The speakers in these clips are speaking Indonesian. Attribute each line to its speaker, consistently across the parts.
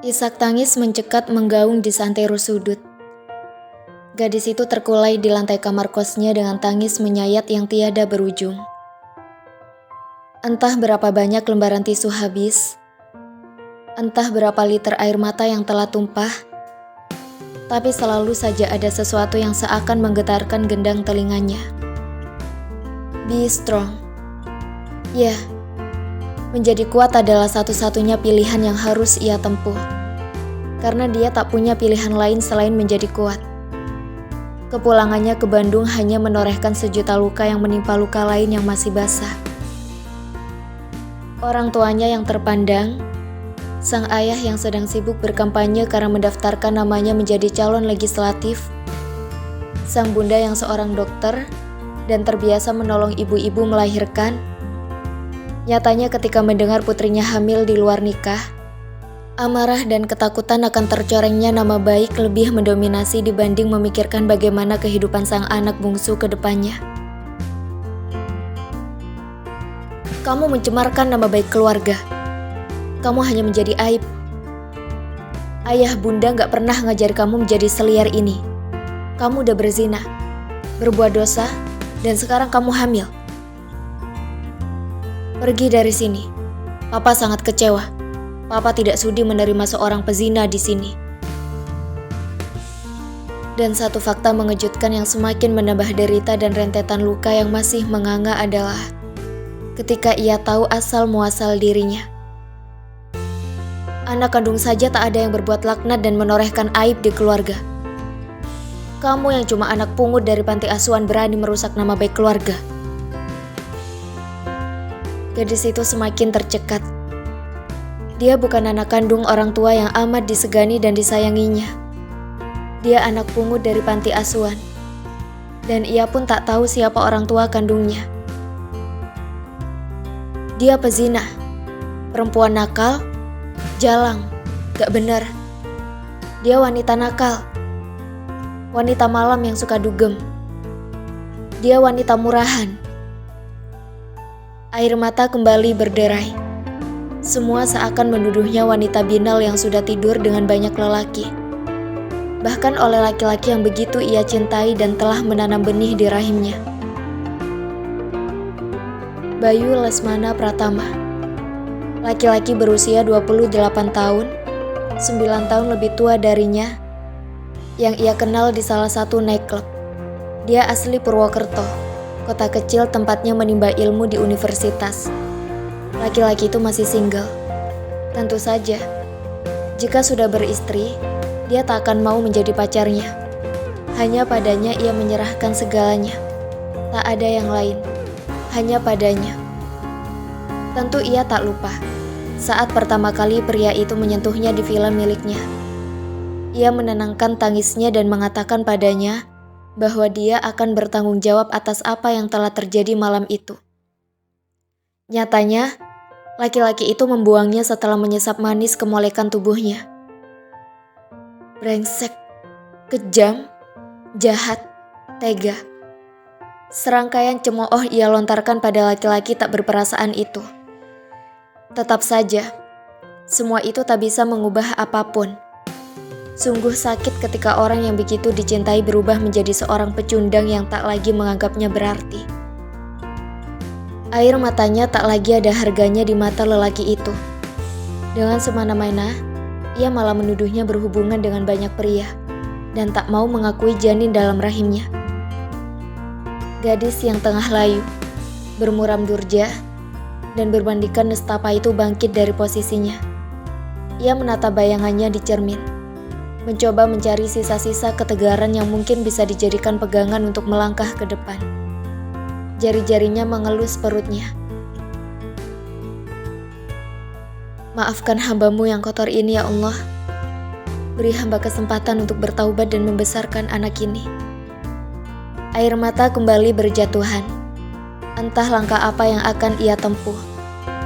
Speaker 1: Isak tangis mencekat menggaung di santero sudut. Gadis itu terkulai di lantai kamar kosnya dengan tangis menyayat yang tiada berujung. Entah berapa banyak lembaran tisu habis, entah berapa liter air mata yang telah tumpah, tapi selalu saja ada sesuatu yang seakan menggetarkan gendang telinganya. Be strong. Ya, menjadi kuat adalah satu-satunya pilihan yang harus ia tempuh. Karena dia tak punya pilihan lain selain menjadi kuat. Kepulangannya ke Bandung hanya menorehkan sejuta luka yang menimpa luka lain yang masih basah. Orang tuanya yang terpandang, sang ayah yang sedang sibuk berkampanye karena mendaftarkan namanya menjadi calon legislatif, sang bunda yang seorang dokter dan terbiasa menolong ibu-ibu melahirkan. Nyatanya ketika mendengar putrinya hamil di luar nikah, amarah dan ketakutan akan tercorengnya nama baik lebih mendominasi dibanding memikirkan bagaimana kehidupan sang anak bungsu ke depannya. Kamu mencemarkan nama baik keluarga. Kamu hanya menjadi aib. Ayah bunda gak pernah ngajar kamu menjadi seliar ini. Kamu udah berzina, berbuat dosa, dan sekarang kamu hamil. Pergi dari sini. Papa sangat kecewa. Papa tidak sudi menerima seorang pezina di sini. Dan satu fakta mengejutkan yang semakin menambah derita dan rentetan luka yang masih menganga adalah ketika ia tahu asal muasal dirinya. Anak kandung saja tak ada yang berbuat laknat dan menorehkan aib di keluarga. Kamu yang cuma anak pungut dari panti asuhan berani merusak nama baik keluarga. Gadis itu semakin tercekat. Dia bukan anak kandung orang tua yang amat disegani dan disayanginya. Dia anak pungut dari panti asuhan. Dan ia pun tak tahu siapa orang tua kandungnya. Dia pezina, perempuan nakal, jalang, gak benar. Dia wanita nakal, wanita malam yang suka dugem. Dia wanita murahan. Air mata kembali berderai. Semua seakan menuduhnya wanita binal yang sudah tidur dengan banyak lelaki. Bahkan oleh laki-laki yang begitu ia cintai dan telah menanam benih di rahimnya. Bayu Lesmana Pratama. Laki-laki berusia 28 tahun, 9 tahun lebih tua darinya, yang ia kenal di salah satu nightclub. Dia asli Purwokerto, kota kecil tempatnya menimba ilmu di universitas. Laki-laki itu masih single. Tentu saja, jika sudah beristri, dia tak akan mau menjadi pacarnya. Hanya padanya ia menyerahkan segalanya. Tak ada yang lain, hanya padanya. Tentu ia tak lupa saat pertama kali pria itu menyentuhnya di villa miliknya. Ia menenangkan tangisnya dan mengatakan padanya bahwa dia akan bertanggung jawab atas apa yang telah terjadi malam itu. Nyatanya, laki-laki itu membuangnya setelah menyesap manis kemolekan tubuhnya. Brengsek, kejam, jahat, tega. Serangkaian cemooh ia lontarkan pada laki-laki tak berperasaan itu. Tetap saja, semua itu tak bisa mengubah apapun. Sungguh sakit ketika orang yang begitu dicintai berubah menjadi seorang pecundang yang tak lagi menganggapnya berarti. Air matanya tak lagi ada harganya di mata lelaki itu. Dengan semena-mena, ia malah menuduhnya berhubungan dengan banyak pria dan tak mau mengakui janin dalam rahimnya. Gadis yang tengah layu, bermuram durja, dan berbandingkan nestapa itu bangkit dari posisinya. Ia menatap bayangannya di cermin, mencoba mencari sisa-sisa ketegaran yang mungkin bisa dijadikan pegangan untuk melangkah ke depan. Jari-jarinya mengelus perutnya. Maafkan hambamu yang kotor ini ya Allah. Beri hamba kesempatan untuk bertaubat dan membesarkan anak ini. Air mata kembali berjatuhan. Entah langkah apa yang akan ia tempuh.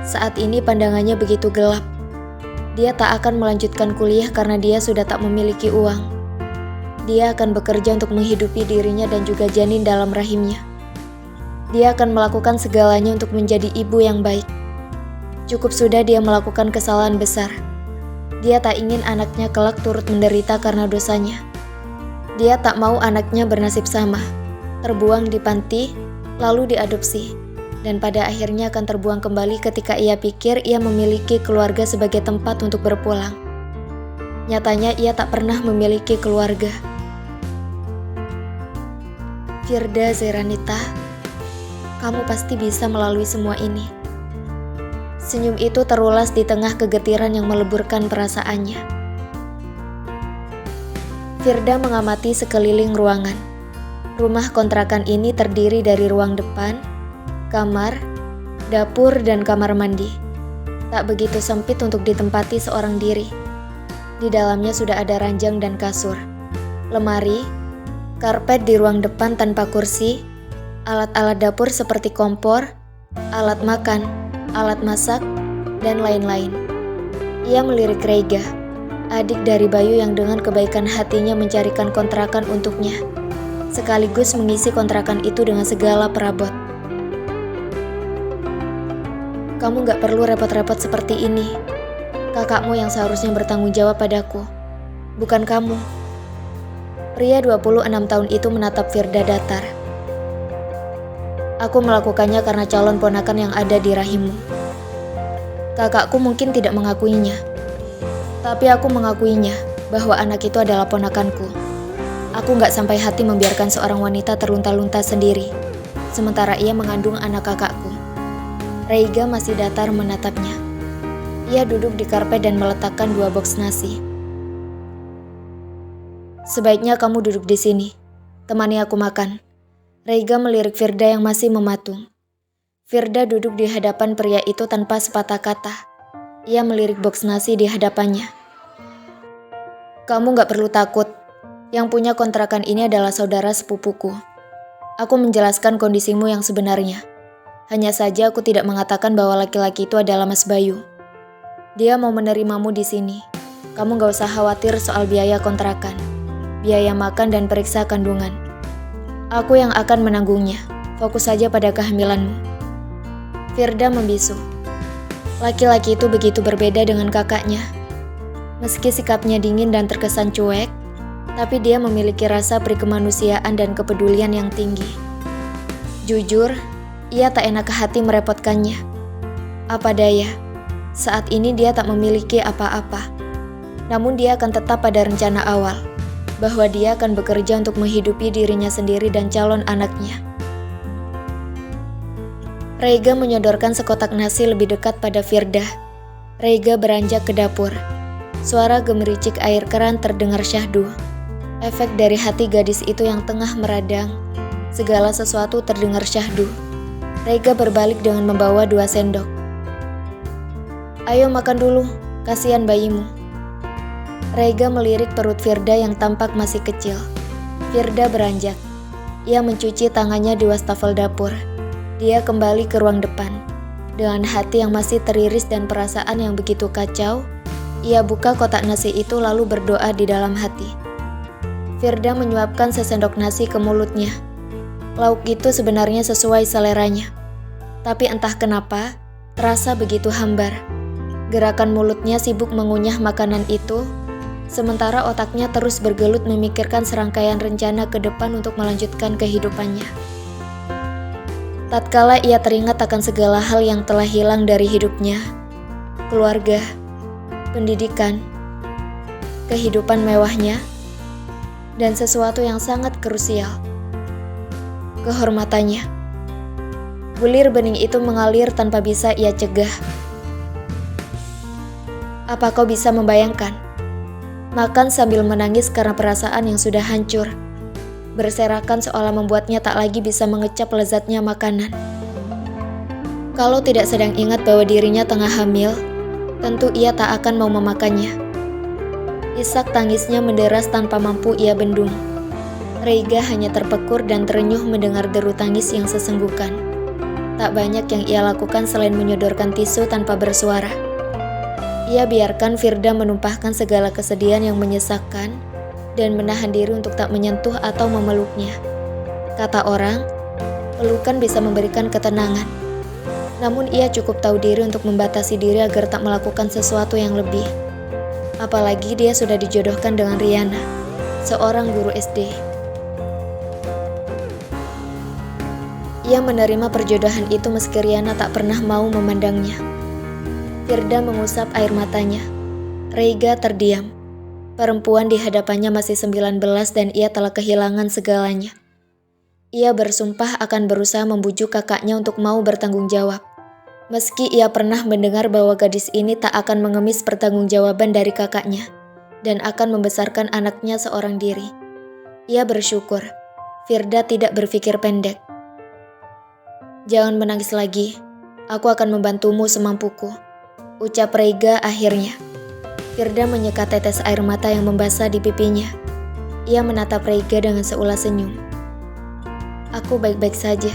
Speaker 1: Saat ini pandangannya begitu gelap. Dia tak akan melanjutkan kuliah karena dia sudah tak memiliki uang. Dia akan bekerja untuk menghidupi dirinya dan juga janin dalam rahimnya. Dia akan melakukan segalanya untuk menjadi ibu yang baik. Cukup sudah dia melakukan kesalahan besar. Dia tak ingin anaknya kelak turut menderita karena dosanya. Dia tak mau anaknya bernasib sama, terbuang di panti, lalu diadopsi, dan pada akhirnya akan terbuang kembali ketika ia pikir ia memiliki keluarga sebagai tempat untuk berpulang. Nyatanya ia tak pernah memiliki keluarga. Firda Zeranita, kamu pasti bisa melalui semua ini. Senyum itu terulas di tengah kegetiran yang meleburkan perasaannya. Firda mengamati sekeliling ruangan. Rumah kontrakan ini terdiri dari ruang depan, kamar, dapur, dan kamar mandi. Tak begitu sempit untuk ditempati seorang diri. Di dalamnya sudah ada ranjang dan kasur, lemari, karpet di ruang depan tanpa kursi, alat-alat dapur seperti kompor, alat makan, alat masak, dan lain-lain. Ia melirik Reiga, adik dari Bayu yang dengan kebaikan hatinya mencarikan kontrakan untuknya, sekaligus mengisi kontrakan itu dengan segala perabot. Kamu gak perlu repot-repot seperti ini. Kakakmu yang seharusnya bertanggung jawab padaku, bukan kamu. Pria 26 tahun itu menatap Firda datar. Aku melakukannya karena calon ponakan yang ada di rahimmu. Kakakku mungkin tidak mengakuinya, tapi aku mengakuinya bahwa anak itu adalah ponakanku. Aku gak sampai hati membiarkan seorang wanita terlunta-lunta sendiri, sementara ia mengandung anak kakakku. Reiga masih datar menatapnya. Ia duduk di karpet dan meletakkan 2 boks nasi. Sebaiknya kamu duduk di sini, temani aku makan. Reiga melirik Firda yang masih mematung. Firda duduk di hadapan pria itu tanpa sepatah kata. Ia melirik boks nasi di hadapannya. Kamu gak perlu takut. Yang punya kontrakan ini adalah saudara sepupuku. Aku menjelaskan kondisimu yang sebenarnya. Hanya saja aku tidak mengatakan bahwa laki-laki itu adalah Mas Bayu. Dia mau menerimamu di sini. Kamu gak usah khawatir soal biaya kontrakan, biaya makan, dan periksa kandungan. Aku yang akan menanggungnya. Fokus saja pada kehamilanmu. Firda membisu. Laki-laki itu begitu berbeda dengan kakaknya. Meski sikapnya dingin dan terkesan cuek, tapi dia memiliki rasa perikemanusiaan dan kepedulian yang tinggi. Jujur, ia tak enak hati merepotkannya. Apa daya, saat ini dia tak memiliki apa-apa. Namun dia akan tetap pada rencana awal, bahwa dia akan bekerja untuk menghidupi dirinya sendiri dan calon anaknya. Reiga menyodorkan sekotak nasi lebih dekat pada Firda. Reiga beranjak ke dapur. Suara gemericik air keran terdengar syahdu. Efek dari hati gadis itu yang tengah meradang. Segala sesuatu terdengar syahdu. Reiga berbalik dengan membawa 2 sendok. Ayo makan dulu, kasihan bayimu. Reiga melirik perut Firda yang tampak masih kecil. Firda beranjak. Ia mencuci tangannya di wastafel dapur. Dia kembali ke ruang depan. Dengan hati yang masih teriris dan perasaan yang begitu kacau, ia buka kotak nasi itu lalu berdoa di dalam hati. Firda menyuapkan sesendok nasi ke mulutnya. Lauk itu sebenarnya sesuai seleranya. Tapi entah kenapa, terasa begitu hambar. Gerakan mulutnya sibuk mengunyah makanan itu, sementara otaknya terus bergelut memikirkan serangkaian rencana ke depan untuk melanjutkan kehidupannya. Tatkala ia teringat akan segala hal yang telah hilang dari hidupnya, keluarga, pendidikan, kehidupan mewahnya, dan sesuatu yang sangat krusial, kehormatannya. Bulir bening itu mengalir tanpa bisa ia cegah. Apa kau bisa membayangkan? Makan sambil menangis karena perasaan yang sudah hancur, berserakan seolah membuatnya tak lagi bisa mengecap lezatnya makanan. Kalau tidak sedang ingat bahwa dirinya tengah hamil, tentu ia tak akan mau memakannya. Isak tangisnya menderas tanpa mampu ia bendung. Reiga hanya terpekur dan terenyuh mendengar deru tangis yang sesenggukan. Tak banyak yang ia lakukan selain menyodorkan tisu tanpa bersuara. Ia biarkan Firda menumpahkan segala kesedihan yang menyesakkan dan menahan diri untuk tak menyentuh atau memeluknya. Kata orang, pelukan bisa memberikan ketenangan. Namun ia cukup tahu diri untuk membatasi diri agar tak melakukan sesuatu yang lebih. Apalagi dia sudah dijodohkan dengan Riana, seorang guru SD. Ia menerima perjodohan itu meski Riana tak pernah mau memandangnya. Firda mengusap air matanya. Raiga terdiam. Perempuan di hadapannya masih 19 dan ia telah kehilangan segalanya. Ia bersumpah akan berusaha membujuk kakaknya untuk mau bertanggung jawab. Meski ia pernah mendengar bahwa gadis ini tak akan mengemis pertanggungjawaban dari kakaknya dan akan membesarkan anaknya seorang diri. Ia bersyukur Firda tidak berpikir pendek. "Jangan menangis lagi, aku akan membantumu semampuku," ucap Raiga akhirnya. Firda menyekat tetes air mata yang membasah di pipinya. Ia menatap Raiga dengan seulas senyum. "Aku baik-baik saja,"